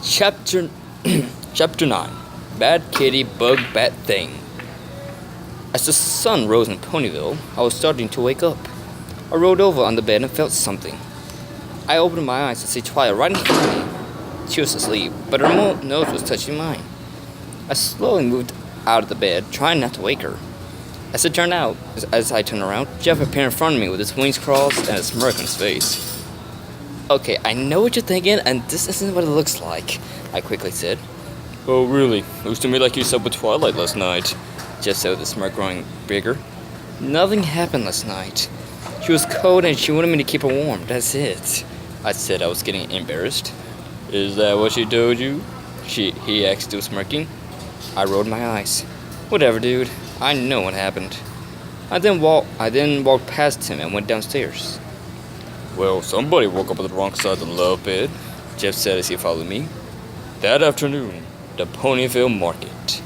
Chapter Chapter 9. Bad Kitty Bug Bad Thing. As the sun rose in Ponyville, I was starting to wake up. I rolled over on the bed and felt something. I opened my eyes to see Twilight right in front of me. She was asleep, but her nose was touching mine. I slowly moved out of the bed, trying not to wake her. As it turned out, as I turned around, Jeff appeared in front of me with his wings crossed and a smirk on his face. "Okay, I know what you're thinking, and this isn't what it looks like," I quickly said. "Oh, really? Looks to me like you slept with Twilight last night," Jeff said with the smirk growing bigger. "Nothing happened last night. She was cold and she wanted me to keep her warm, that's it," I said. I was getting embarrassed. "Is that what she told you?" He asked, still smirking. I rolled my eyes. "Whatever, dude. I know what happened." I then walked past him and went downstairs. "Well, somebody woke up on the wrong side of the love bed," Jeff said as he followed me. That afternoon, the Ponyville market.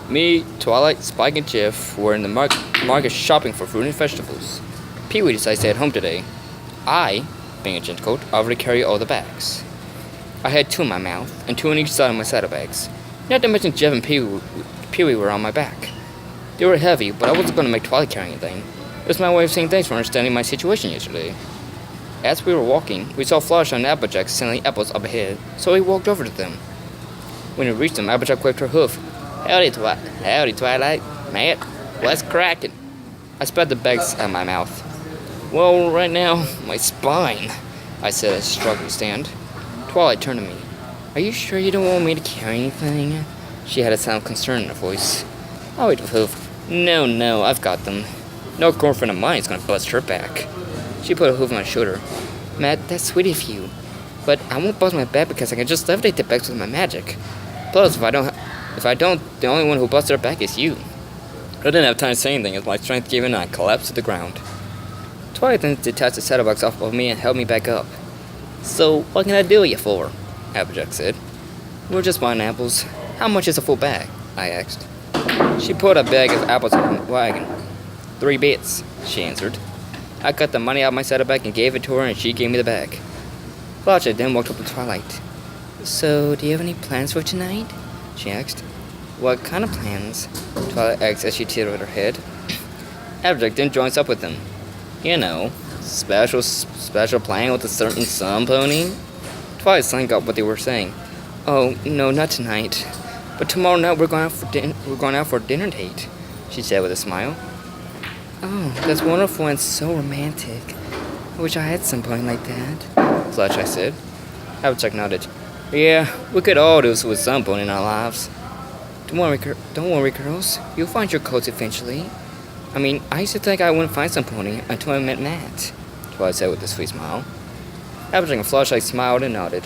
Me, Twilight, Spike, and Jeff were in the market shopping for fruit and vegetables. Pee-wee decided to stay at home today. I, being a gentlecoat, offered to carry all the bags. I had 2 in my mouth and 2 on each side of my saddlebags. Not to mention Jeff and Pee-wee were on my back. They were heavy, but I wasn't going to make Twilight carry anything. It was my way of saying thanks for understanding my situation yesterday. As we were walking, we saw Fluttershy and Applejack selling apples up ahead, so we walked over to them. When we reached them, Applejack waved her hoof. Howdy, Twilight. Matt, what's crackin'?" I spat the bags out of my mouth. "Well, right now, my spine," I said as I struggled to stand. Twilight turned to me. "Are you sure you don't want me to carry anything?" She had a sound of concern in her voice. I waved a hoof. No, I've got them. No girlfriend of mine is gonna bust her back." She put a hoof on my shoulder. "Matt, that's sweet of you. But I won't bust my back because I can just levitate the bags with my magic. Plus, if I don't, the only one who busts her back is you." I didn't have time to say anything as my strength gave in and I collapsed to the ground. Twilight then detached the saddlebags off of me and held me back up. "So, what can I do you for?" Applejack said. "We're just buying apples. How much is a full bag?" I asked. She pulled a bag of apples from the wagon. "3 bits," she answered. I got the money out of my saddlebag and gave it to her, and she gave me the bag. Fluttershy then walked up to Twilight. "So, do you have any plans for tonight?" she asked. "What kind of plans?" Twilight asked as she tilted her head. Applejack then joins up with them. "You know, special plan with a certain sun pony?" Twilight suddenly got what they were saying. "Oh, no, not tonight. But tomorrow night we're going out for a dinner date," she said with a smile. "Oh, that's wonderful and so romantic. I wish I had some pony like that," Fluttershy said. Applejack nodded. "Yeah, we could all do with some pony in our lives. Don't worry, girls. You'll find your coats eventually. I mean, I used to think I wouldn't find some pony until I met Matt," Twilight said with a sweet smile. Applejack and Fluttershy smiled and nodded.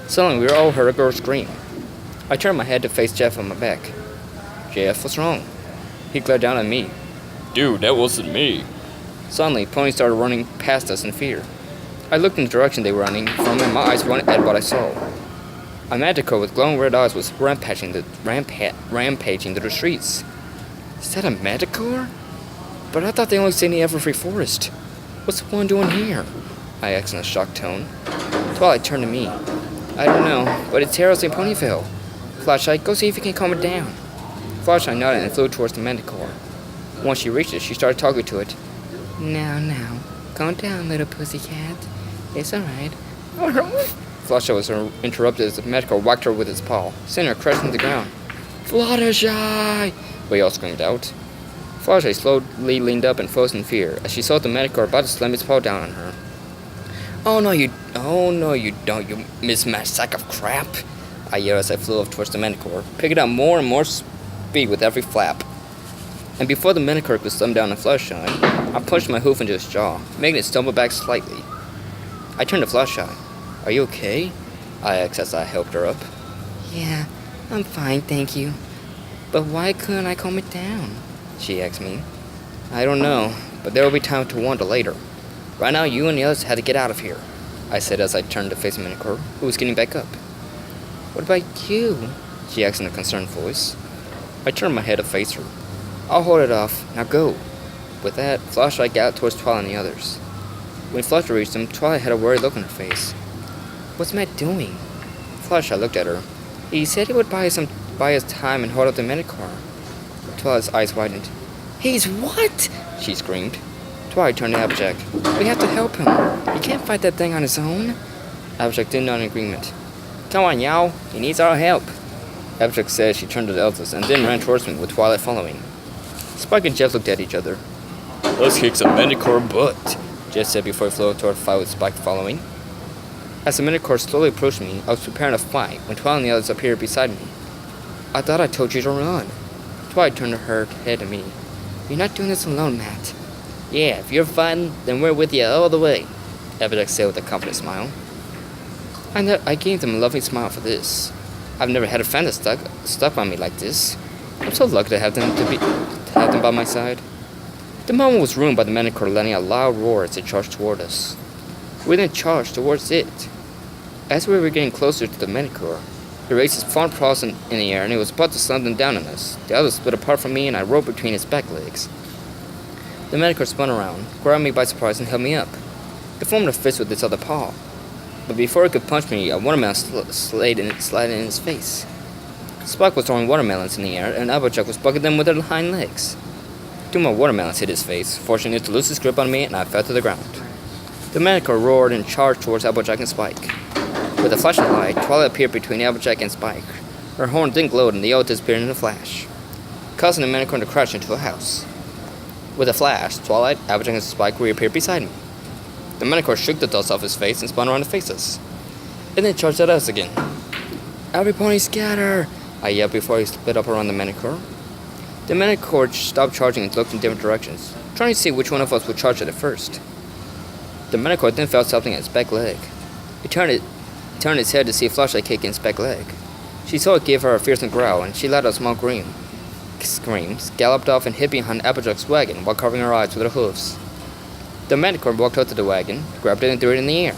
Suddenly, we all heard a girl scream. I turned my head to face Jeff on my back. "Jeff, what's wrong?" He glared down at me. "Dude, that wasn't me." Suddenly, ponies started running past us in fear. I looked in the direction they were running from, and my eyes went at what I saw. A Manticore with glowing red eyes was rampaging through the streets. "Is that a Manticore? But I thought they only stayed in the Everfree Forest. What's the one doing here?" I asked in a shocked tone. Twilight turned to me. "I don't know, but it's Harold's in Ponyville. Fluttershy, go see if you can calm it down." Fluttershy nodded and flew towards the Manticore. Once she reached it, she started talking to it. Now, calm down, little pussycat. It's alright." Fluttershy was interrupted as the Manticore whacked her with its paw, sending her crashing to the ground. "Fluttershy!" we all screamed out. Fluttershy slowly leaned up and froze in fear as she saw the Manticore about to slam its paw down on her. Oh no you don't, you mismatched sack of crap," I yelled as I flew off towards the Manticore, picking up more and more speed with every flap. And before the Manticore could slam down on Fluttershy, I punched my hoof into its jaw, making it stumble back slightly. I turned to Fluttershy. "Are you okay?" I asked as I helped her up. "Yeah, I'm fine, thank you. But why couldn't I calm it down?" she asked me. "I don't know, but there will be time to wonder later. Right now, you and the others had to get out of here," I said as I turned to face Manticore, who was getting back up. "What about you?" she asked in a concerned voice. I turned my head to face her. "I'll hold it off. Now go." With that, Fluttershy galloped towards Twilight and the others. When Fluttershy reached them, Twilight had a worried look on her face. "What's Matt doing?" Fluttershy looked at her. He said he would buy his time and hold up the Minotaur. Twilight's eyes widened. He's what? She screamed. Twilight turned to Applejack. We have to help him. He can't fight that thing on his own. Applejack did nod in agreement. Come on, y'all. He needs our help. Applejack said as she turned to the others and then ran towards me with Twilight following. Spike and Jeff looked at each other. Let's kick some Minotaur butt, Jeff said before he flew toward the fight with Spike following. As the Minotaur slowly approached me, I was preparing to fight when Twilight and the others appeared beside me. I thought I told you to run. Twilight turned her head to me. You're not doing this alone, Matt. Yeah, if you're fighting, then we're with you all the way, Applejack said with a confident smile. I gave them a lovely smile for this. I've never had a friend that stuck by me like this. I'm so lucky to have them by my side. The moment was ruined by the Minotaur letting out a loud roar as it charged toward us. We then charged towards it. As we were getting closer to the Minotaur, he raised his front paws in the air and he was about to slam them down on us. The others split apart from me and I rode between his back legs. The Minotaur spun around, grabbed me by surprise and held me up. It formed a fist with its other paw. But before it could punch me, a watermelon slid in his face. Spike was throwing watermelons in the air and Applejack was bucking them with her hind legs. Two more watermelons hit his face, forcing it to lose his grip on me and I fell to the ground. The Minotaur roared and charged towards Applejack and Spike. With a flash of light, Twilight appeared between Applejack and Spike. Her horn then glowed and the yellow disappeared in a flash, causing the Minotaur to crash into a house. With a flash, Twilight, Applejack, and Spike reappeared beside me. The Minotaur shook the dust off his face and spun around to face us. And then charged at us again. Every pony scatter! I yelled before he split up around the Minotaur. The Minotaur stopped charging and looked in different directions, trying to see which one of us would charge at it first. The Minotaur then felt something at its back leg. It turned its head to see a flashlight kick in its back leg. She saw it give her a fearsome growl, and she let out a small screams, galloped off and hid behind Applejack's wagon while covering her eyes with her hooves. The Minotaur walked up to the wagon, grabbed it and threw it in the air.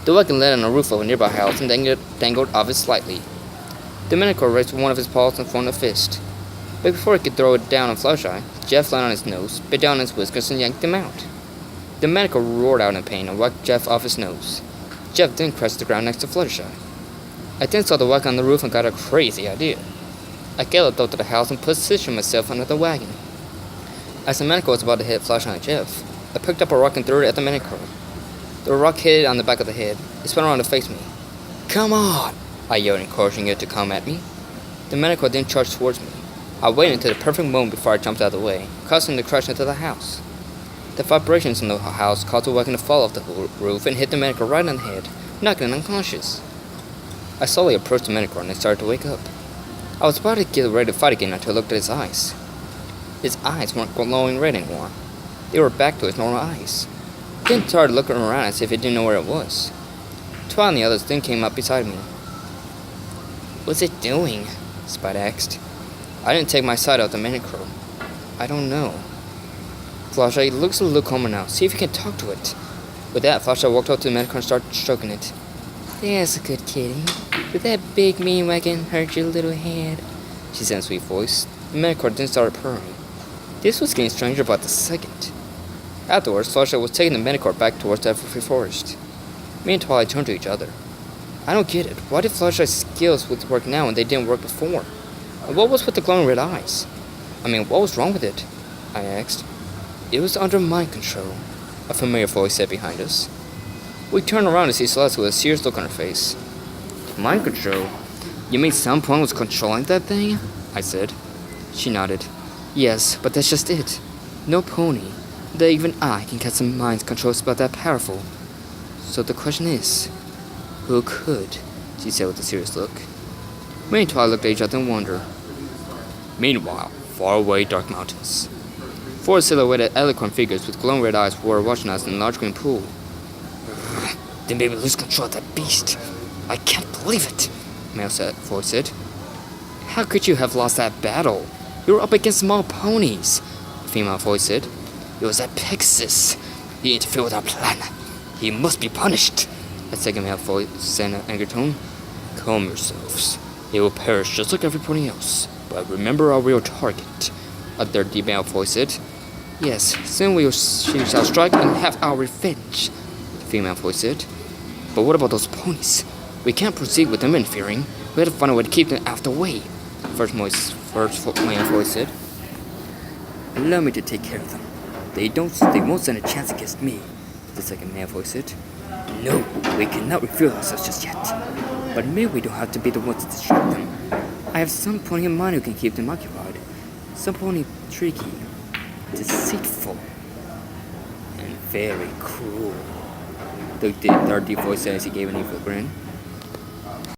The wagon landed on the roof of a nearby house and dangled off it slightly. The Minotaur raised one of his paws and formed a fist. But before he could throw it down on Fluttershy, Jeff landed on his nose, bit down on his whiskers and yanked him out. The Minotaur roared out in pain and whacked Jeff off his nose. Jeff then crashed to the ground next to Fluttershy. I then saw the wagon on the roof and got a crazy idea. I galloped up to the house and positioned myself under the wagon. As the Minotaur was about to hit Fluttershy and Jeff, I picked up a rock and threw it at the Minotaur. The rock hit it on the back of the head. It spun around to face me. Come on! I yelled, encouraging it to come at me. The Minotaur then charged towards me. I waited until the perfect moment before I jumped out of the way, causing it to crash into the house. The vibrations in the house caused the wagon to fall off the roof and hit the Minotaur right on the head, knocking him unconscious. I slowly approached the Minotaur and it started to wake up. I was about to get ready to fight again until I looked at his eyes. His eyes weren't glowing red anymore. They were back to his normal eyes. He then started looking around as if he didn't know where it was. Twilight and the others then came up beside me. What's it doing? Spike asked. I didn't take my sight off the Minotaur. I don't know. Fluttershy, looks a little calmer now. See if you can talk to it. With that, Fluttershy walked up to the Minotaur and started stroking it. There's a good kitty. Did that big mean wagon hurt your little head? She said in a sweet voice. The Minotaur then started purring. This was getting stranger about the second. Afterwards, Fluttershy was taking the Minotaur back towards the Everfree Forest. Me and Twilight turned to each other. I don't get it. Why did Fluttershy's skills work now and they didn't work before? And what was with the glowing red eyes? What was wrong with it? I asked. It was under mind control, a familiar voice said behind us. We turned around to see Celeste with a serious look on her face. Mind control? You mean some point was controlling that thing? I said. She nodded. Yes, but that's just it. No pony. That even I can get some mind control spell that powerful. So the question is, who could? She said with a serious look. Me and Twilight looked at each other in wonder. Meanwhile, far away dark mountains. Four silhouetted eloquent figures with glowing red eyes were watching us in a large green pool. They made me lose control of that beast. I can't believe it, male voice said. How could you have lost that battle? You were up against small ponies, female voice said. It was that Pegasus. He interfered with our plan. He must be punished, a second male voice said in an angry tone. Calm yourselves. They will perish just like everybody else. But remember our real target, a third male voice said. Yes, soon she shall strike and have our revenge, the female voice said. But what about those ponies? We can't proceed with them interfering. We have to find a way to keep them out of the way. First man voice said. Allow me to take care of them. They won't stand a chance against me. The second man voice said. No, we cannot reveal ourselves just yet. But maybe we don't have to be the ones to distract them. I have some pony in mind who can keep them occupied. Some pony tricky, deceitful, and very cruel. The third voice said as he gave an evil grin.